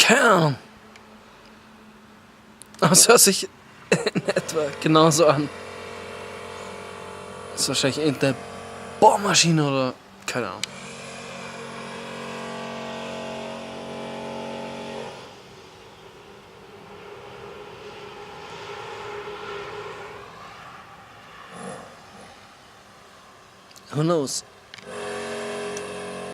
Keine Ahnung. Aber es hört sich in etwa genauso an. Das ist wahrscheinlich irgendeine Bohrmaschine oder keine Ahnung. Who knows?